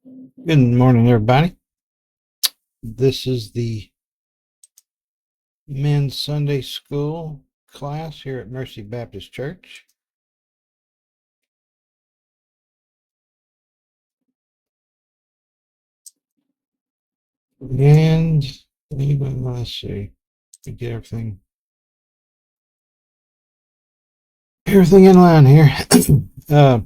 Good morning, everybody. This is the men's Sunday school class here at Mercy Baptist Church. And let's see, we get everything in line here. uh,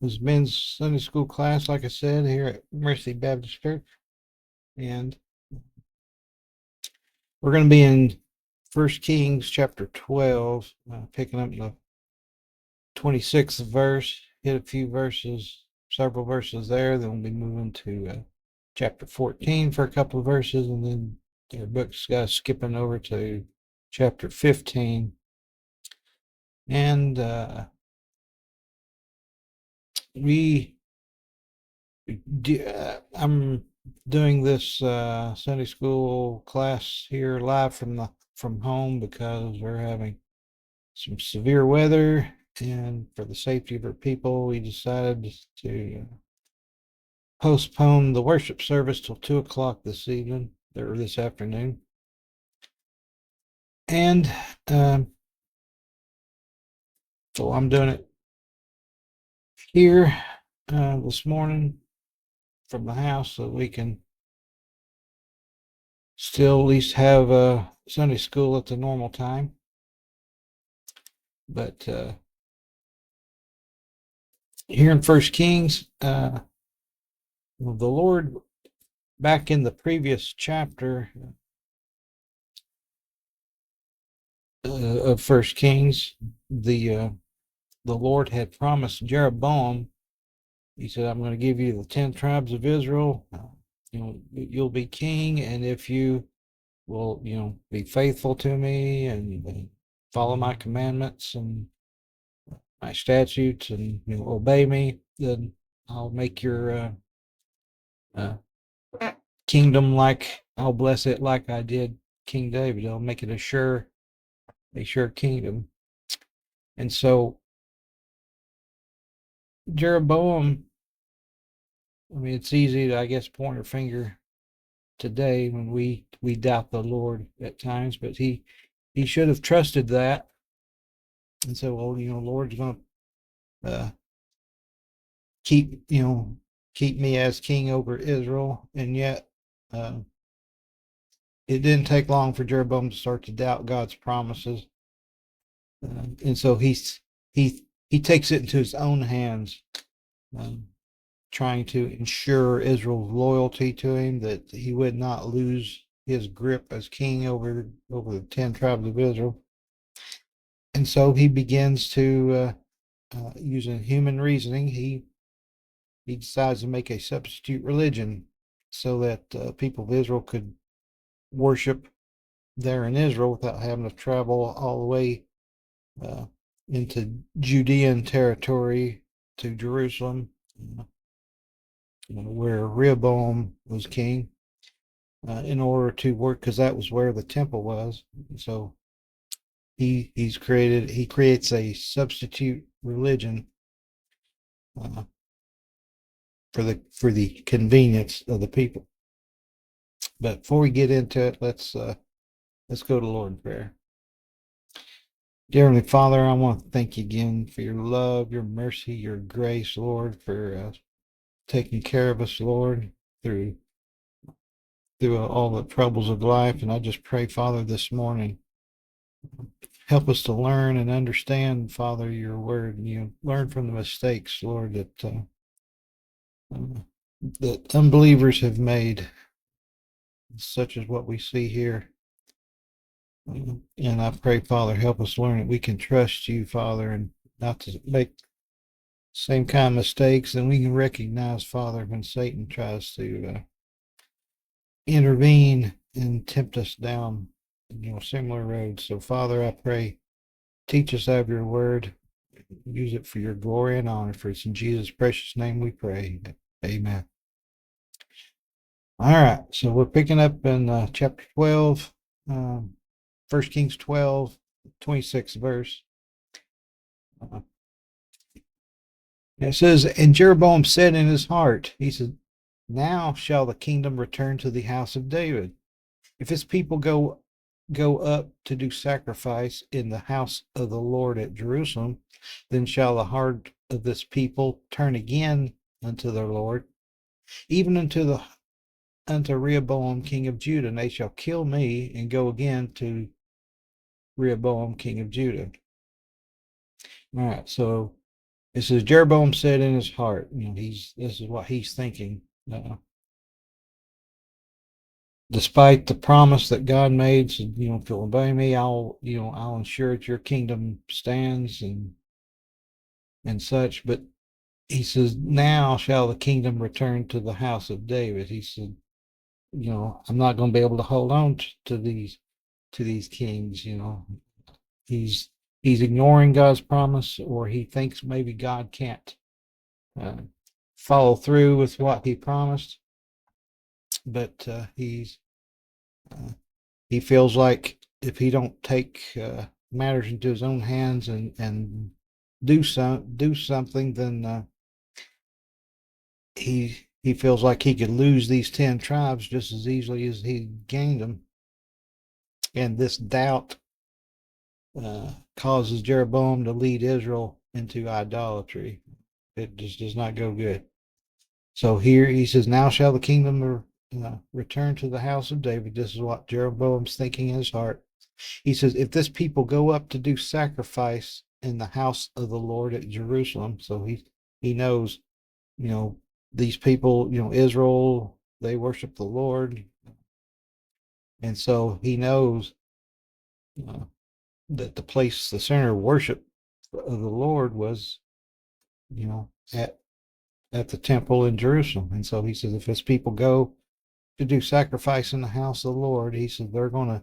this men's Sunday school class, like I said, here at Mercy Baptist Church, and we're going to be in 1 Kings chapter 12, picking up the 26th verse, hit a few verses, several verses there. Then we'll be moving to chapter 14 for a couple of verses, and then their book's skipping over to chapter 15. And I'm doing this Sunday school class here live from home because we're having some severe weather, and for the safety of our people, we decided to postpone the worship service till 2 o'clock this evening or this afternoon. And um, so I'm doing it here this morning from the house so we can still at least have Sunday school at the normal time. But here in First Kings, the Lord, back in the previous chapter of First Kings, the Lord had promised Jeroboam. He said, "I'm going to give you the 10 tribes of Israel. You'll be king, and if you will, be faithful to me and follow my commandments and my statutes, and obey me, then I'll make your uh, kingdom like I'll bless it like I did King David. I'll make it a sure kingdom." And so Jeroboam, I mean, it's easy to, I guess, point our finger today when we doubt the Lord at times, but he should have trusted that and said, "Well, Lord's going to keep keep me as king over Israel." And yet, uh, it didn't take long for Jeroboam to start to doubt God's promises, and so he takes it into his own hands, um, trying to ensure Israel's loyalty to him, that he would not lose his grip as king over the 10 tribes of Israel. And so he begins to using human reasoning, he decides to make a substitute religion so that people of Israel could worship there in Israel without having to travel all the way uh, into Judean territory to Jerusalem, uh, where Rehoboam was king, in order to work, because that was where the temple was. So he creates a substitute religion uh, for the convenience of the people. But before we get into it, let's go to Lord in prayer. Dear Heavenly Father, I want to thank you again for your love, your mercy, your grace, Lord, for taking care of us, Lord, through all the troubles of life. And I just pray, Father, this morning, help us to learn and understand, Father, your word, and learn from the mistakes, Lord, that unbelievers have made, such as what we see here. And I pray, Father, help us learn that we can trust you, Father, and not to make same kind of mistakes. And we can recognize, Father, when Satan tries to intervene and tempt us down, similar roads. So, Father, I pray, teach us out of your word, use it for your glory and honor. For it's in Jesus' precious name we pray. Amen. All right, so we're picking up in chapter 12, 1 Kings 12, 26th verse. Uh, It says, and Jeroboam said in his heart, he said, now shall the kingdom return to the house of David. If his people go up to do sacrifice in the house of the Lord at Jerusalem, then shall the heart of this people turn again unto their Lord, even unto Rehoboam king of Judah, and they shall kill me and go again to Rehoboam king of Judah. All right, so it says Jeroboam said in his heart, this is what he's thinking. Despite the promise that God made, said, if you'll obey me, I'll ensure that your kingdom stands and such. But he says, now shall the kingdom return to the house of David. He said, I'm not going to be able to hold on to these kings. He's he's ignoring God's promise, or he thinks maybe God can't uh, follow through with what he promised. But uh, he feels like if he don't take matters into his own hands and do something, then he feels like he could lose these 10 tribes just as easily as he gained them. And this doubt causes Jeroboam to lead Israel into idolatry. It just does not go good. So here he says, now shall the kingdom return to the house of David. This is what Jeroboam's thinking in his heart. He says, if this people go up to do sacrifice in the house of the Lord at Jerusalem, so he knows, these people, Israel, they worship the Lord. And so he knows uh, that the center of worship of the Lord was, at the temple in Jerusalem. And so he says, if his people go to do sacrifice in the house of the Lord, he said they're going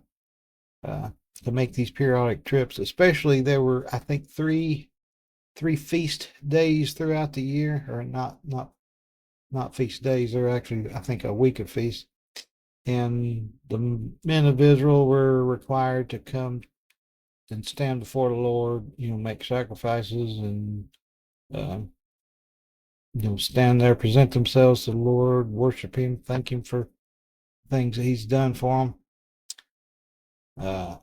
to make these periodic trips. Especially there were, I think, three feast days throughout the year, or not feast days. They're actually, I think, a week of feasts. And the men of Israel were required to come and stand before the Lord, make sacrifices and uh, stand there, present themselves to the Lord, worship Him, thank Him for things that He's done for them.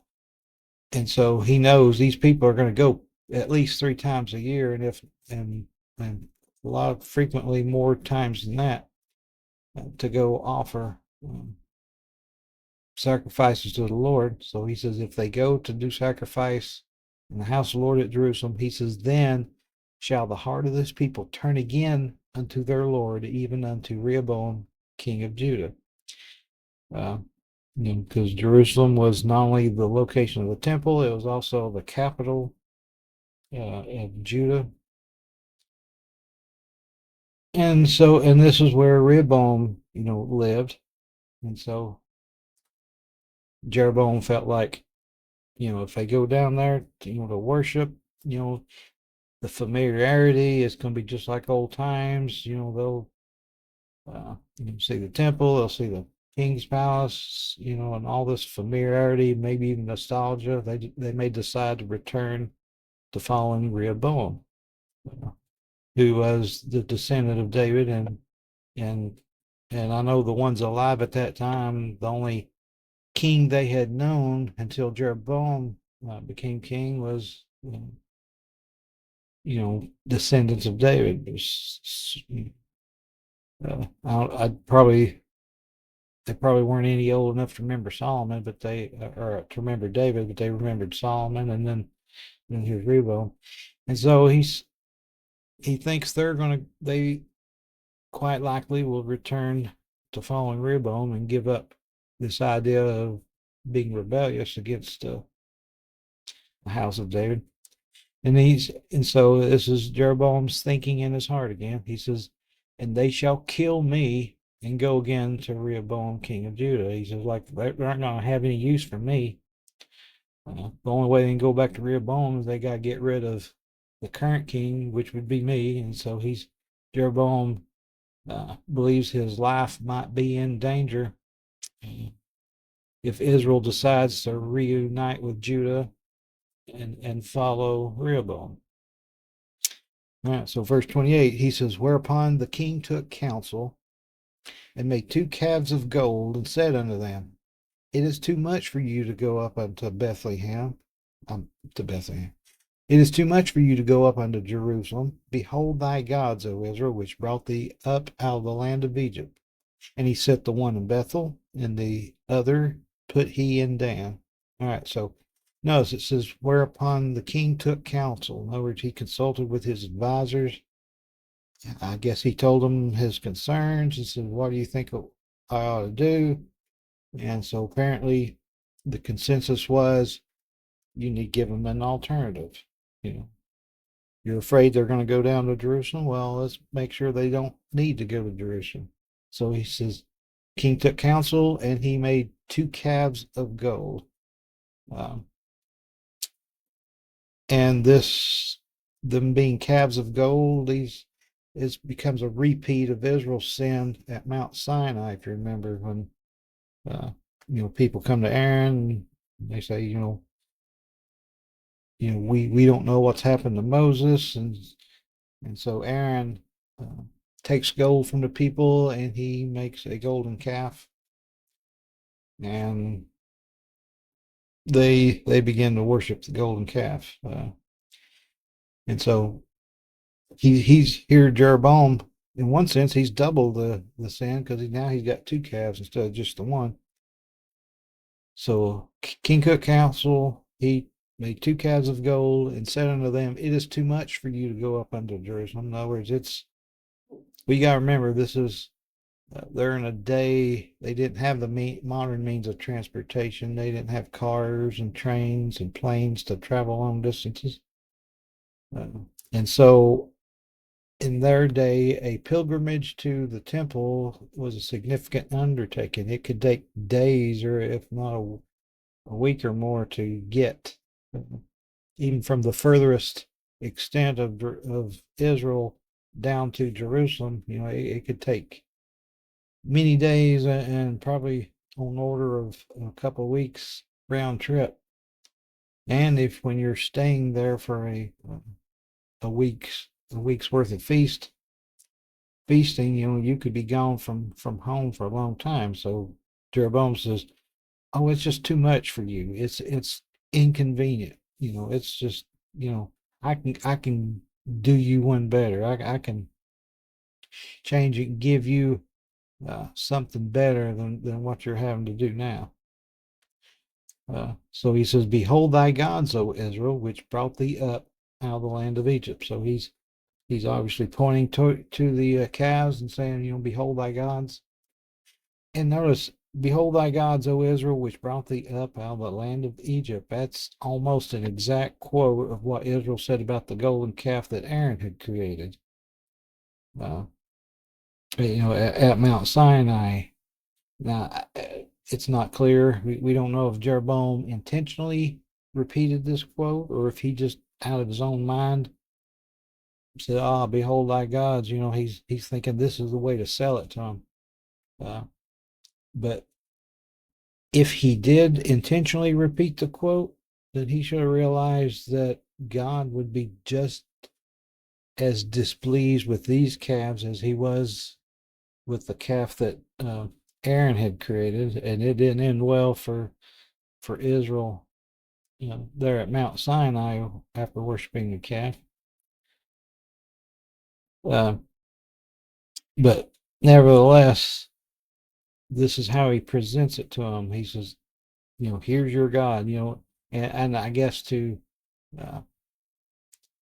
And so He knows these people are going to go at least 3 times a year, and a lot frequently more times than that to go offer sacrifices to the Lord. So he says, if they go to do sacrifice in the house of the Lord at Jerusalem, he says, then shall the heart of this people turn again unto their Lord, even unto Rehoboam, king of Judah. Because Jerusalem was not only the location of the temple, it was also the capital of Judah. And this is where Rehoboam, lived. And so Jeroboam felt like, if they go down there, to worship, the familiarity is going to be just like old times. They'll see the temple, they'll see the king's palace, and all this familiarity, maybe even nostalgia. They may decide to return to following Rehoboam, who was the descendant of David, and I know the ones alive at that time, the only king they had known until Jeroboam became king was, descendants of David. I probably they probably weren't any old enough to remember Solomon, but or to remember David, but they remembered Solomon, and then here's Rehoboam, and so he thinks they quite likely will return to following Rehoboam and give up this idea of being rebellious against the house of David. And so this is Jeroboam's thinking in his heart again. He says, and they shall kill me and go again to Rehoboam, king of Judah. He says, like, they're not going to have any use for me. The only way they can go back to Rehoboam is they got to get rid of the current king, which would be me. And so Jeroboam believes his life might be in danger if Israel decides to reunite with Judah and follow Rehoboam. All right, so verse 28, he says, whereupon the king took counsel and made 2 calves of gold and said unto them, it is too much for you to go up unto Bethlehem, to Bethlehem. It is too much for you to go up unto Jerusalem. Behold thy gods, O Israel, which brought thee up out of the land of Egypt. And he set the one in Bethel, and the other put he in Dan. All right, so notice it says, whereupon the king took counsel. In other words, he consulted with his advisors. I guess he told them his concerns and said, what do you think I ought to do? And so apparently the consensus was you need to give them an alternative. You know, you're afraid they're going to go down to Jerusalem. Well, let's make sure they don't need to go to Jerusalem. So he says, king took counsel and he made 2 calves of gold. And this, them being calves of gold, these becomes a repeat of Israel's sin at Mount Sinai. If you remember, when people come to Aaron, and they say, we don't know what's happened to Moses, and so Aaron takes gold from the people and he makes a golden calf, and they begin to worship the golden calf, and so he's here. Jeroboam, in one sense, he's double the sin because now he's got 2 calves instead of just the one. So King took counsel, he made 2 calves of gold and said unto them, it is too much for you to go up unto Jerusalem. In other words, we got to remember, this is, they're in a day, they didn't have the modern means of transportation. They didn't have cars and trains and planes to travel long distances. And so in their day, a pilgrimage to the temple was a significant undertaking. It could take days, or if not a week or more, to get, even from the furthest extent of Israel down to Jerusalem. It could take many days and probably on order of a couple of weeks round trip. And if when you're staying there for a week's worth of feasting, you could be gone from home for a long time. So Jeroboam says, oh, it's just too much for you. It's inconvenient. It's just, I can do you one better. I can change it and give you something better than what you're having to do now. So he says, behold thy gods, O Israel, which brought thee up out of the land of Egypt. So he's obviously pointing to the calves and saying, behold thy gods. And notice, behold thy gods, O Israel, which brought thee up out of the land of Egypt. That's almost an exact quote of what Israel said about the golden calf that Aaron had created. At Mount Sinai. Now, it's not clear. We don't know if Jeroboam intentionally repeated this quote or if he just out of his own mind said, behold thy gods. He's thinking this is the way to sell it to him. But if he did intentionally repeat the quote, then he should have realized that God would be just as displeased with these calves as he was with the calf that Aaron had created, and it didn't end well for Israel, there at Mount Sinai after worshiping the calf. But nevertheless, this is how he presents it to him. He says, here's your God, and I guess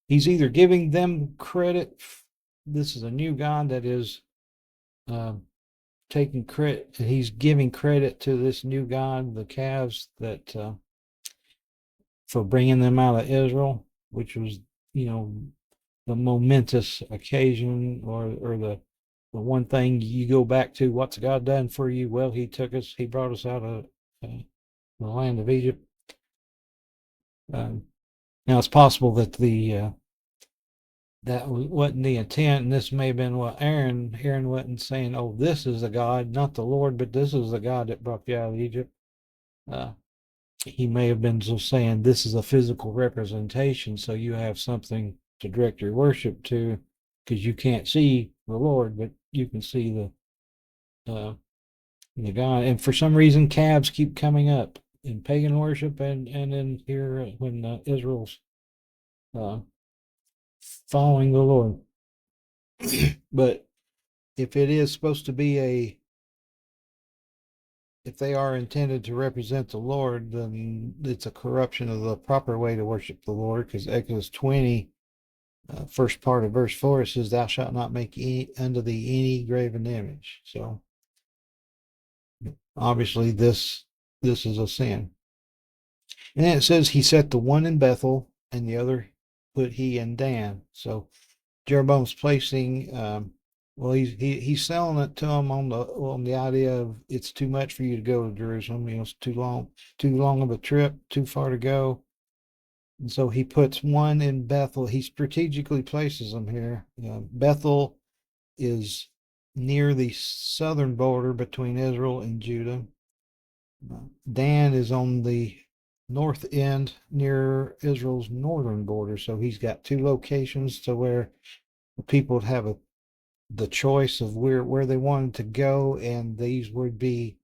he's either giving them credit. This is a new God that is taking credit. He's giving credit to this new God, the calves, that for bringing them out of Israel, which was, the momentous occasion, or the one thing you go back to. What's God done for you? Well, he brought us out of the land of Egypt. Now it's possible that that wasn't the intent, and this may have been what Aaron wasn't saying, oh, this is the God, not the Lord, but this is the God that brought you out of Egypt. He may have been just saying this is a physical representation, so you have something to direct your worship to, because you can't see the Lord, but you can see the God. And for some reason, calves keep coming up in pagan worship, and in here when Israel's uh, following the Lord. But if it is supposed to be if they are intended to represent the Lord, then it's a corruption of the proper way to worship the Lord, because Exodus 20, first part of verse 4, it says, "Thou shalt not make unto thee any graven image." So obviously this is a sin. And then it says he set the one in Bethel and the other put he in Dan. So Jeroboam's placing, well, he's selling it to them on the idea of it's too much for you to go to Jerusalem. You know, it's too long of a trip, too far to go. And so he puts one in Bethel. He strategically places them here. Bethel is near the southern border between Israel and Judah. Dan is on the north end near Israel's northern border. So he's got two locations to where the people would have the choice of where they wanted to go, and these would be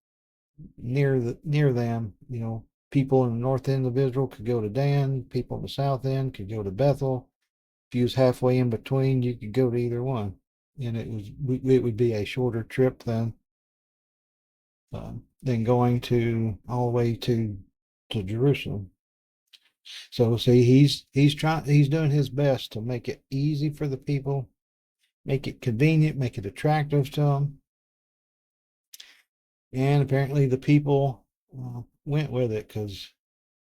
near them. You know, people in the north end of Israel could go to Dan, people in the south end could go to Bethel. If you was halfway in between, you could go to either one, and it would be a shorter trip than going to all the way to Jerusalem. So see, he's doing his best to make it easy for the people, make it convenient, make it attractive to them. And apparently the people went with it, because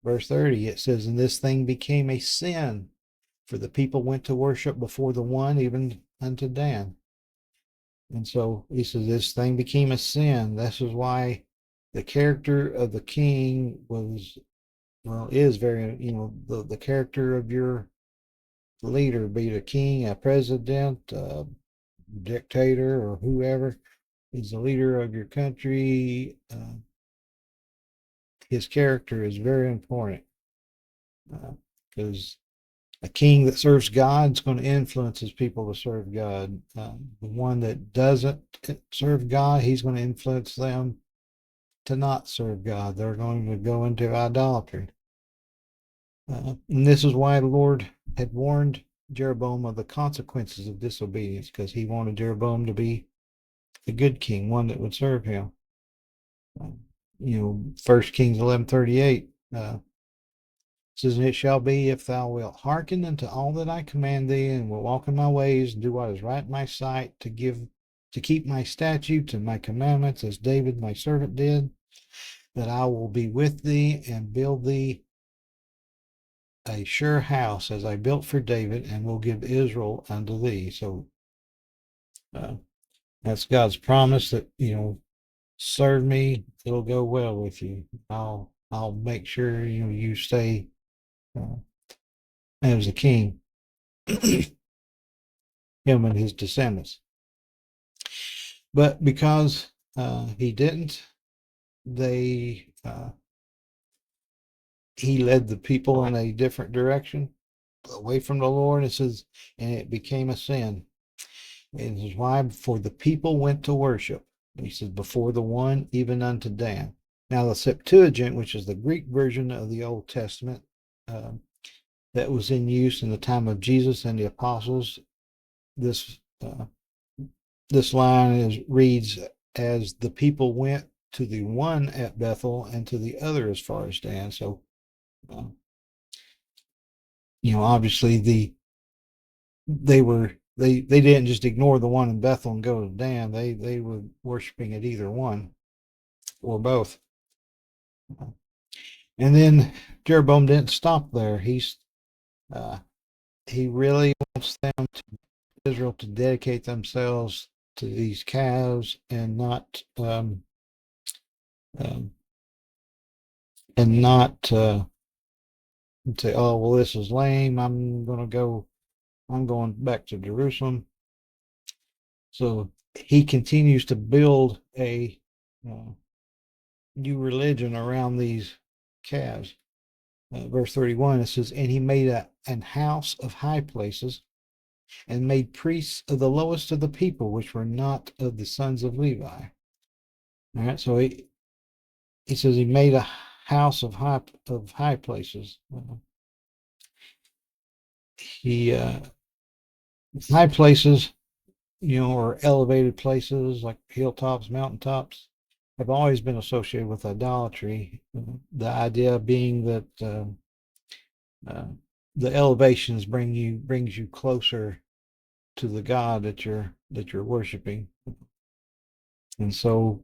verse 30, it says, "And this thing became a sin, for the people went to worship before the one, even unto Dan." And so he says, this thing became a sin. This is why the character of the king is very, the character of your leader, be it a king, a president, a dictator, or whoever is the leader of your country. His character is very important, because a king that serves God is going to influence his people to serve God. The one that doesn't serve God, he's going to influence them to not serve God. They're going to go into idolatry. And this is why the Lord had warned Jeroboam of the consequences of disobedience, because he wanted Jeroboam to be a good king, one that would serve him. First Kings 11:38 says, "And it shall be, if thou wilt hearken unto all that I command thee, and will walk in my ways, and do what is right in my sight, to keep my statutes and my commandments, as David my servant did, that I will be with thee, and build thee a sure house, as I built for David, and will give Israel unto thee." So that's God's promise that, serve me, it'll go well with you. I'll make sure you stay as a king, him and his descendants. But because he didn't, he led the people in a different direction, away from the Lord. It says, and it became a sin. It is why, for the people went to worship. He says, before the one, even unto Dan. Now the Septuagint, which is the Greek version of the Old Testament, that was in use in the time of Jesus and the apostles, this line reads as, "The people went to the one at Bethel, and to the other as far as Dan." So, obviously they didn't just ignore the one in Bethel and go to Dan. They were worshiping at either one or both. And then Jeroboam didn't stop there. He really wants Israel to dedicate themselves to these calves, and not say, "Oh, well, this is lame. I'm going back to Jerusalem." So he continues to build a new religion around these calves. verse 31, it says, and he made an house of high places and made priests of the lowest of the people, which were not of the sons of Levi. All right, so he says he made a house of high places. He high places, or elevated places like hilltops, mountaintops, have always been associated with idolatry. The idea being that uh, the elevations brings you closer to the God that you're worshiping. And so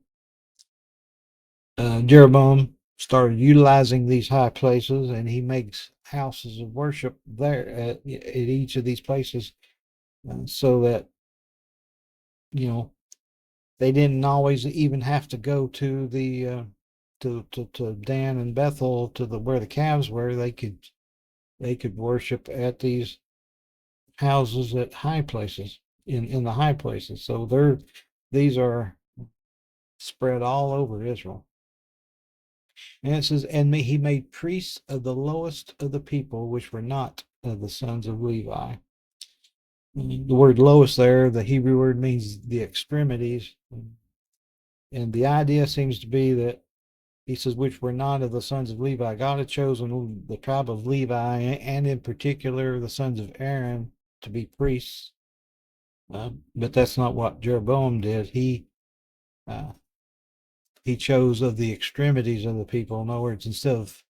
Jeroboam started utilizing these high places, and he makes houses of worship there at each of these places, so that you know they didn't always even have to go to the to Dan and Bethel, to the where the calves were. They could worship at these houses at high places, in the high places. So these are spread all over Israel. And it says, and he made priests of the lowest of the people, which were not of the sons of Levi. The word lowest there, the Hebrew word, means the extremities. And the idea seems to be that he says, which were not of the sons of Levi. God had chosen the tribe of Levi, and in particular the sons of Aaron, to be priests. But that's not what Jeroboam did. Uh, he chose of the extremities of the people. In other words, instead of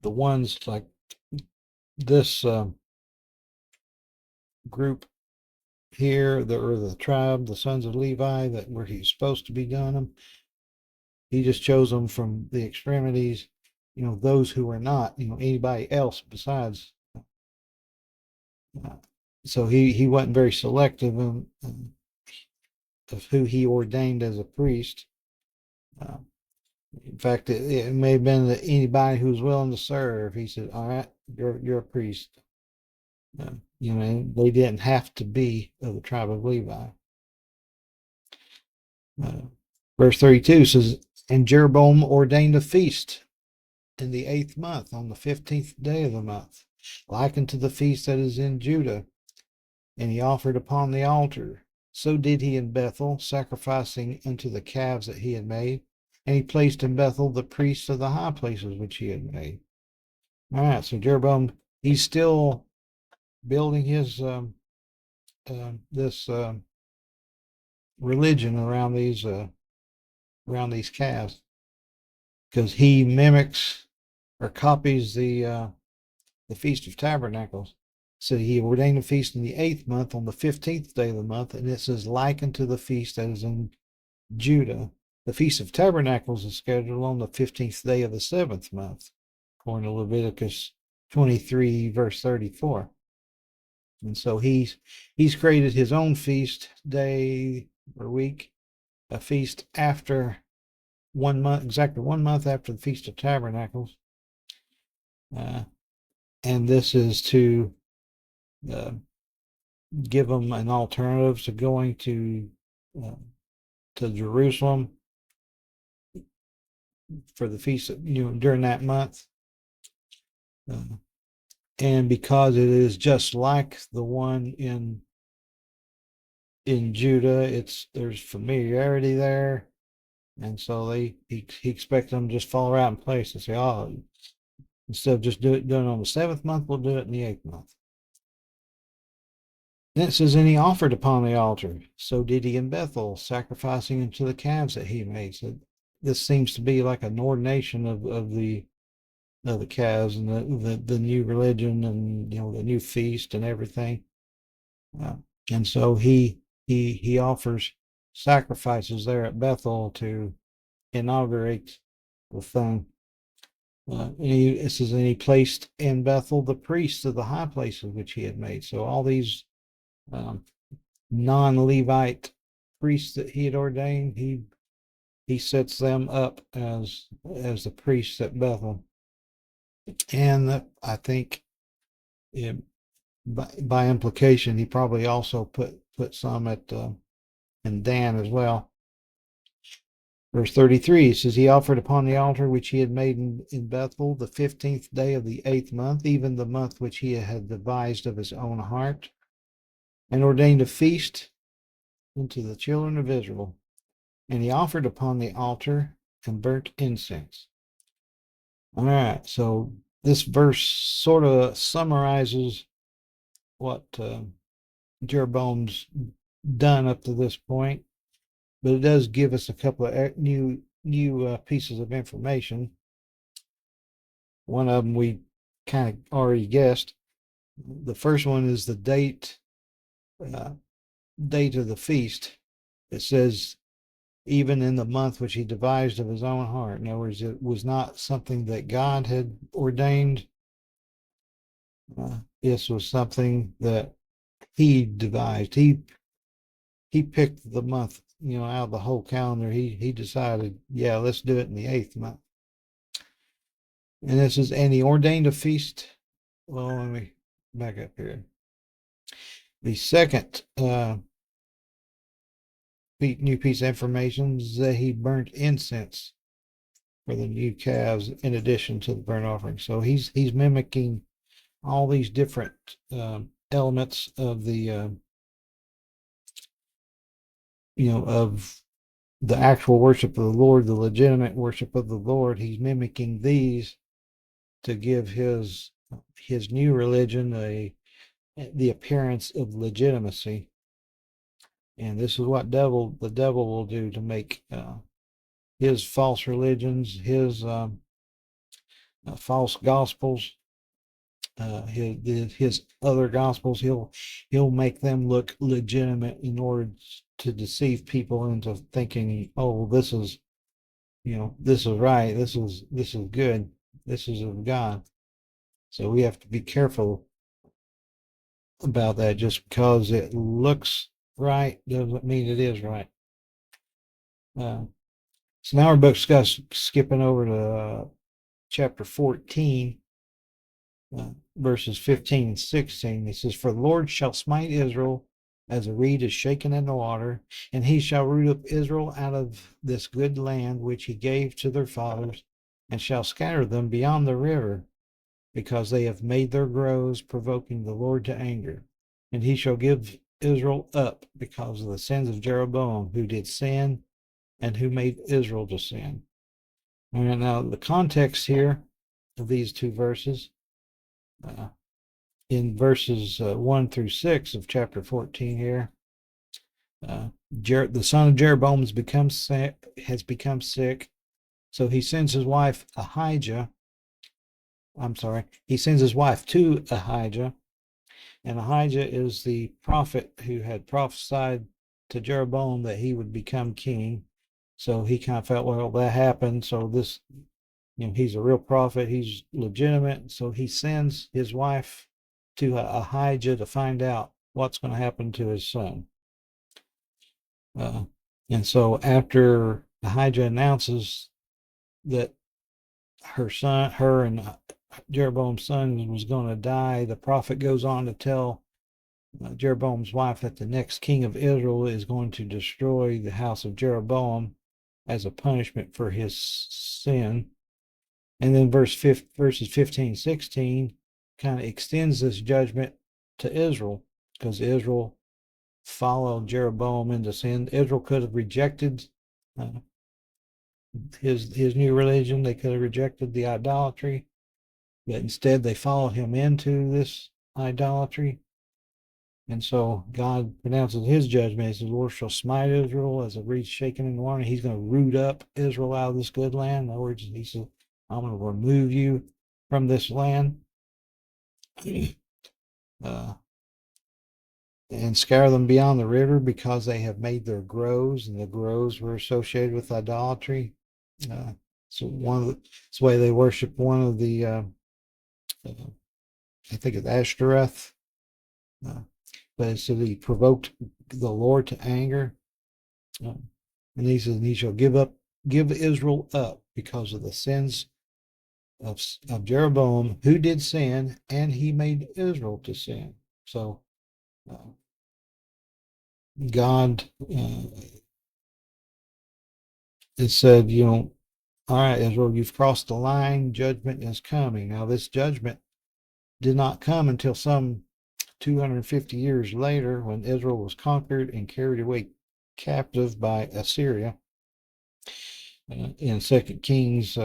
the ones like this group here, the tribe, the sons of Levi, that where he's supposed to be doing them, he just chose them from the extremities. Those who were not, anybody else besides. Uh, so he wasn't very selective of who he ordained as a priest. Uh, in fact, it may have been that anybody who was willing to serve, he said, "All right, you're a priest." They didn't have to be of the tribe of Levi. Uh, verse 32 says, and Jeroboam ordained a feast in the 8th month, on the 15th day of the month, like unto the feast that is in Judah, and he offered upon the altar. So did he in Bethel, sacrificing unto the calves that he had made. And he placed in Bethel the priests of the high places which he had made. All right, so Jeroboam, he's still building his this religion around these calves, because he mimics or copies the Feast of Tabernacles. So he ordained a feast in the 8th month, on the 15th day of the month, and it says, like unto the feast that is in Judah. The Feast of Tabernacles is scheduled on the 15th day of the 7th month, according to Leviticus 23, verse 34. And so he's created his own feast day or week, a feast after 1 month, exactly 1 month after the Feast of Tabernacles. And this is to uh, give them an alternative to going uh, to Jerusalem for the feast, during that month. And because it is just like the one in Judah, there's familiarity there, and so he expects them to just fall right in place and say, "Oh, instead of just doing it on the 7th month, we'll do it in the 8th month." Then it says, and he offered upon the altar. So did he in Bethel, sacrificing unto the calves that he made. So this seems to be like an ordination of the calves, and the new religion, and the new feast and everything. Uh, and so he offers sacrifices there at Bethel to inaugurate the thing. It says, and he placed in Bethel the priests of the high places which he had made. So all these um, non-Levite priests that he had ordained, he sets them up as the priests at Bethel. And I think, by implication, he probably also put some in Dan as well. Verse 33 says, He offered upon the altar which he had made in Bethel the 15th day of the 8th month, even the month which he had devised of his own heart, and ordained a feast unto the children of Israel. And he offered upon the altar and burnt incense. All right, so this verse sort of summarizes what Jeroboam's done up to this point, but it does give us a couple of new pieces of information. One of them we kind of already guessed. The first one is the uh, date of the feast. It says, even in the month which he devised of his own heart. In other words, it was not something that God had ordained. This was something that he devised. He picked the month, out of the whole calendar. He decided, yeah, let's do it in the 8th month. And this is, and he ordained a feast. Well, let me back up here. The second new piece of information is that he burnt incense for the new calves in addition to the burnt offering. So he's mimicking all these different elements of the of the actual worship of the Lord, the legitimate worship of the Lord. He's mimicking these to give his new religion the appearance of legitimacy. And this is what the devil will do to make his false religions, his false gospels, his other gospels. He'll make them look legitimate in order to deceive people into thinking, oh, this is this is right, this is good, this is of God. So we have to be careful about that. Just because it looks right doesn't mean it is right. So now our book's skipping over to chapter 14, verses 15 and 16. It says, For the Lord shall smite Israel as a reed is shaken in the water, and he shall root up Israel out of this good land which he gave to their fathers, and shall scatter them beyond the river, because they have made their groves, provoking the Lord to anger. And he shall give Israel up because of the sins of Jeroboam, who did sin, and who made Israel to sin. And now the context here of these two verses, in verses 1 through 6 of chapter 14 here, the son of Jeroboam has become sick, so he sends his wife Ahijah. He sends his wife to Ahijah, and Ahijah is the prophet who had prophesied to Jeroboam that he would become king. So he kind of felt, well, that happened. So this, he's a real prophet. He's legitimate. So he sends his wife to Ahijah to find out what's going to happen to his son. And so after Ahijah announces that her and Jeroboam's son was going to die, the prophet goes on to tell Jeroboam's wife that the next king of Israel is going to destroy the house of Jeroboam as a punishment for his sin. And then verses 15 and 16 kind of extends this judgment to Israel, because Israel followed Jeroboam into sin. Israel could have rejected his new religion. They could have rejected the idolatry, but instead they followed him into this idolatry. And so God pronounces his judgment. He says, the Lord shall smite Israel as a reed shaken in the water. He's going to root up Israel out of this good land. In other words, he says, I'm going to remove you from this land and scatter them beyond the river, because they have made their groves, and the groves were associated with idolatry. So it's the way they worship one of the, I think it's Ashtoreth. But it said he provoked the Lord to anger. And he says, and he shall give Israel up because of the sins of Jeroboam, who did sin, and he made Israel to sin. So God it said, all right, Israel, you've crossed the line. Judgment is coming. Now, this judgment did not come until some 250 years later, when Israel was conquered and carried away captive by Assyria. In 2 Kings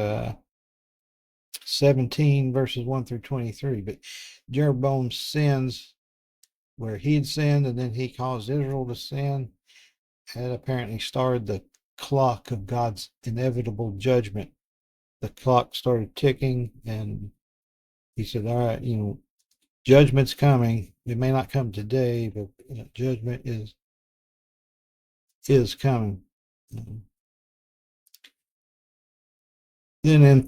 17, verses 1 through 23. But Jeroboam's sins, where he had sinned and then he caused Israel to sin, had apparently started the clock of God's inevitable judgment. The clock started ticking, and he said, all right, judgment's coming. It may not come today, but judgment is coming. Then in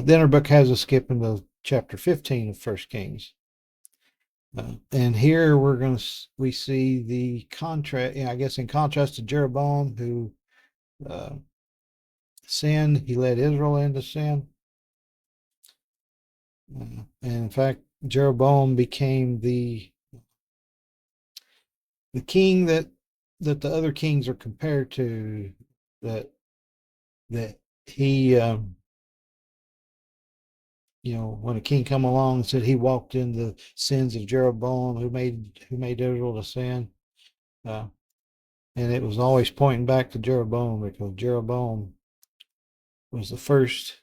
then our book has us skip into chapter 15 of First Kings. And here we see the contrast, I guess, in contrast to Jeroboam, who sinned. He led Israel into sin. And in fact, Jeroboam became the king that the other kings are compared to. That he, when a king come along and said he walked in the sins of Jeroboam, who made Israel to sin. And it was always pointing back to Jeroboam, because Jeroboam was the first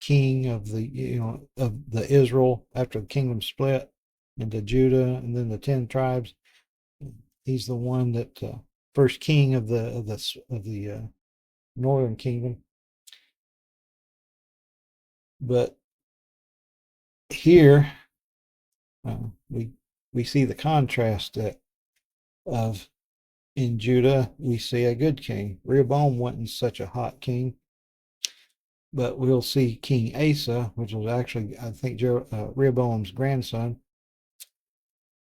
king of the Israel after the kingdom split into Judah and then the 10 tribes. He's the one that first king of the northern kingdom. But here we see the contrast of in Judah we see a good king. Rehoboam wasn't such a hot king, but we'll see King Asa, which was actually, I think, Rehoboam's grandson.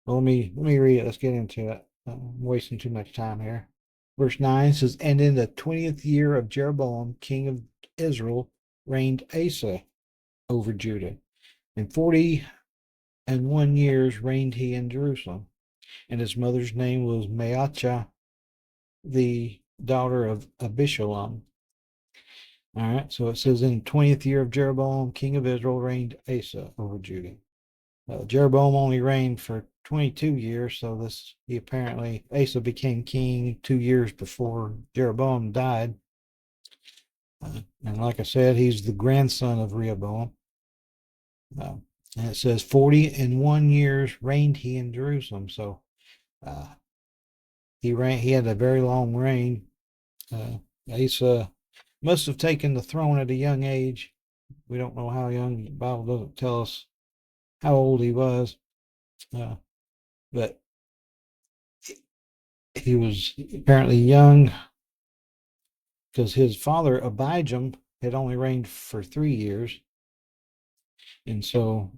Well, let me read it. Let's get into it. I'm wasting too much time here. Verse 9 says, and in the 20th year of Jeroboam, king of Israel, reigned Asa over Judah. And 41 years reigned he in Jerusalem. And his mother's name was Maachah, the daughter of Abishalom. All right, so it says, in the 20th year of Jeroboam, king of Israel, reigned Asa over Judah. Jeroboam only reigned for 22 years, so Asa became king 2 years before Jeroboam died. And like I said, he's the grandson of Rehoboam. And it says 41 years reigned he in Jerusalem. So he had a very long reign. Asa must have taken the throne at a young age. We don't know how young. The Bible doesn't tell us how old he was. But he was apparently young, because his father Abijam had only reigned for 3 years. And so,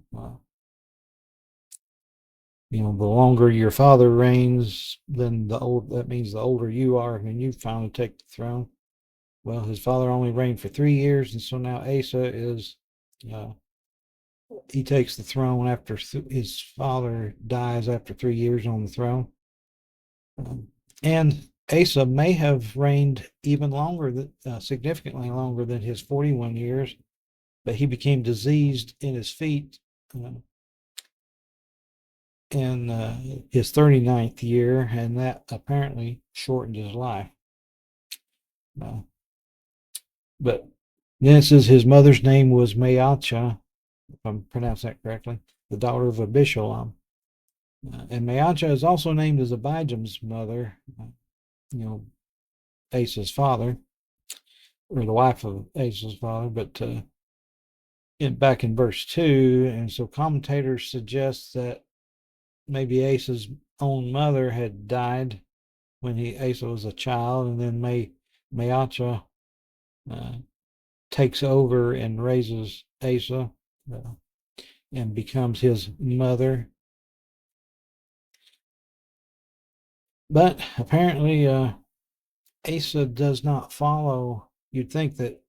the longer your father reigns, then that means the older you are when you finally take the throne. Well, his father only reigned for 3 years, and so now Asa he takes the throne after his father dies after 3 years on the throne. And Asa may have reigned even longer, significantly longer than his 41 years, but he became diseased in his feet in his 39th year, and that apparently shortened his life. But then it says his mother's name was Maachah, if I'm pronouncing that correctly, the daughter of Abishalom. And Maachah is also named as Abijam's mother, Asa's father, or the wife of Asa's father, but back in verse 2, and so commentators suggest that maybe Asa's own mother had died when Asa was a child, and then Maachah takes over and raises Asa and becomes his mother. But apparently Asa does not follow. You'd think that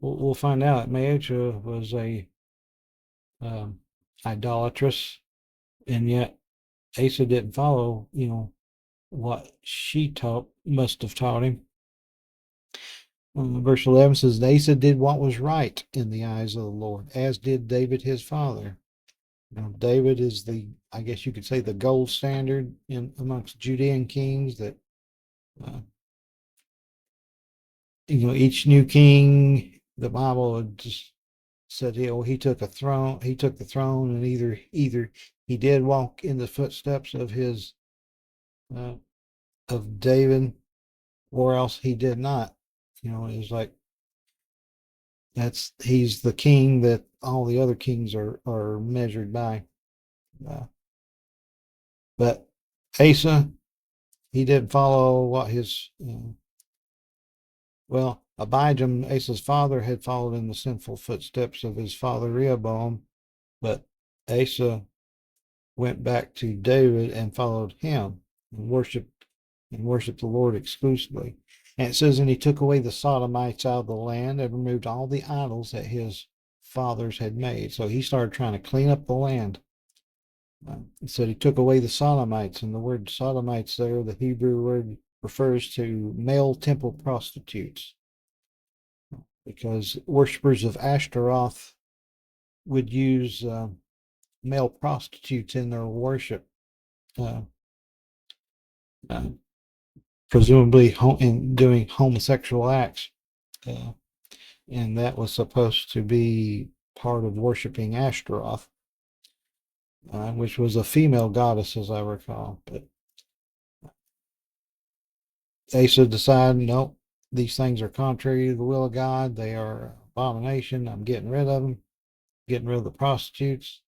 we'll find out Maachah was a idolatrous, and yet Asa didn't follow what she must have taught him. Verse 11 says, Asa did what was right in the eyes of the Lord, as did David his father. Now, David is I guess you could say, the gold standard in amongst Judean kings. That uh, each new king, the Bible just said, he took a throne, he took the throne, and either he did walk in the footsteps uh, of David, or else he did not. It's like he's the king that all the other kings are measured by. Uh, but Asa, he didn't follow what Abijam, Asa's father, had followed in the sinful footsteps of his father Rehoboam, but Asa went back to David and followed him and worshiped the Lord exclusively. And it says, and he took away the Sodomites out of the land and removed all the idols that his fathers had made. So he started trying to clean up the land. It said he took away the Sodomites, and the word Sodomites there, the Hebrew word, refers to male temple prostitutes, because worshippers of Ashtaroth would use male prostitutes in their worship, uh, uh, presumably in doing homosexual acts. Uh, and that was supposed to be part of worshiping Ashtaroth, which was a female goddess, as I recall. But Asa decided, nope, these things are contrary to the will of God. They are abomination. I'm getting rid of them, getting rid of the prostitutes.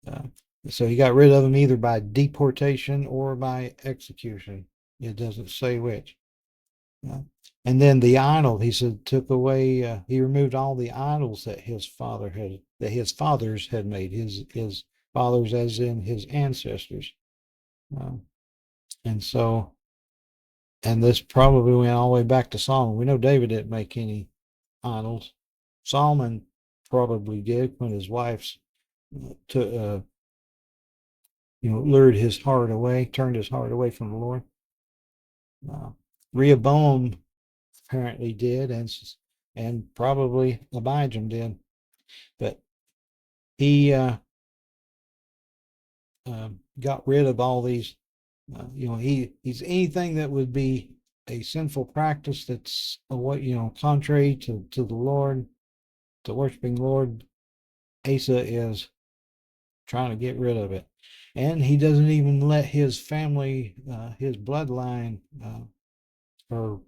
Uh, so he got rid of them either by deportation or by execution. It doesn't say which. Uh, and then the idol, he said, took away. He removed all the idols that his fathers had made. His fathers, as in his ancestors. Um, and so, and this probably went all the way back to Solomon. We know David didn't make any idols. Solomon probably did when his wives took lured his heart away, turned his heart away from the Lord. Uh, Rehoboam apparently did, and probably Abijam did, but he got rid of all these. He's anything that would be a sinful practice that's contrary to the Lord, to worshiping the Lord. Asa is trying to get rid of it, and he doesn't even let his family, his bloodline, or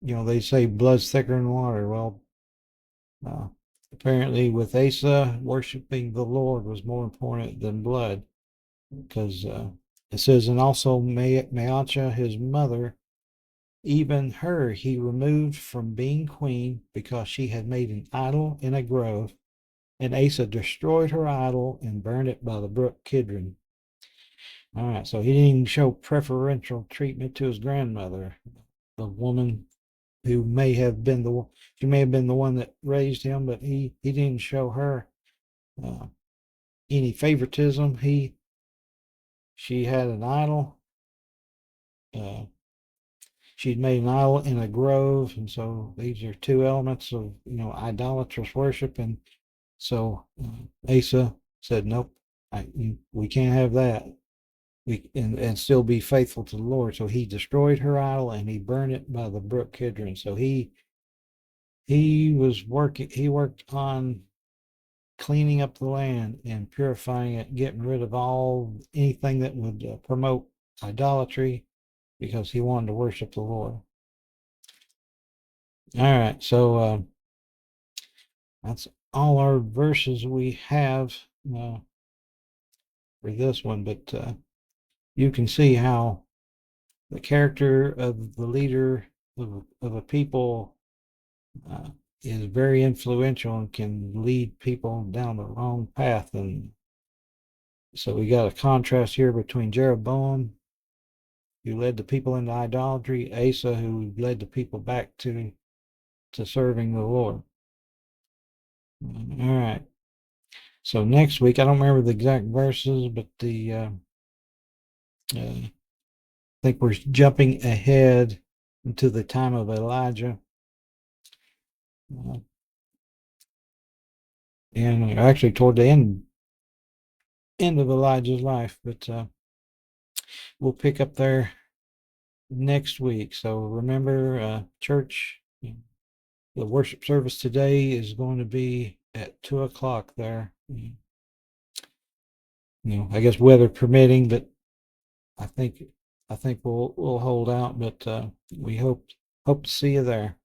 they say blood's thicker than water. Well, uh, apparently with Asa, worshiping the Lord was more important than blood, because it says, and also Maacah, his mother, even her he removed from being queen because she had made an idol in a grove, and Asa destroyed her idol and burned it by the brook Kidron. All right, so he didn't even show preferential treatment to his grandmother, the woman who she may have been the one that raised him, but he didn't show her uh, any favoritism. She had an idol. Uh, she'd made an idol in a grove, and so these are two elements of idolatrous worship. And so Asa said, "Nope, we can't have that. And still be faithful to the Lord." So he destroyed her idol and he burned it by the brook Kidron. So he worked on cleaning up the land and purifying it, getting rid of anything that would promote idolatry, because he wanted to worship the Lord. All right, so that's all our verses we have for this one, but you can see how the character of the leader of a people uh, is very influential and can lead people down the wrong path. And so we got a contrast here between Jeroboam, who led the people into idolatry, Asa, who led the people back to serving the Lord. All right. So next week, I don't remember the exact verses, but I think we're jumping ahead into the time of Elijah. uh, and actually toward the end of Elijah's life. But we'll pick up there next week. So remember, church, the worship service today is going to be at 2 o'clock there. I guess weather permitting, but I think I think we'll hold out. But we hope to see you there.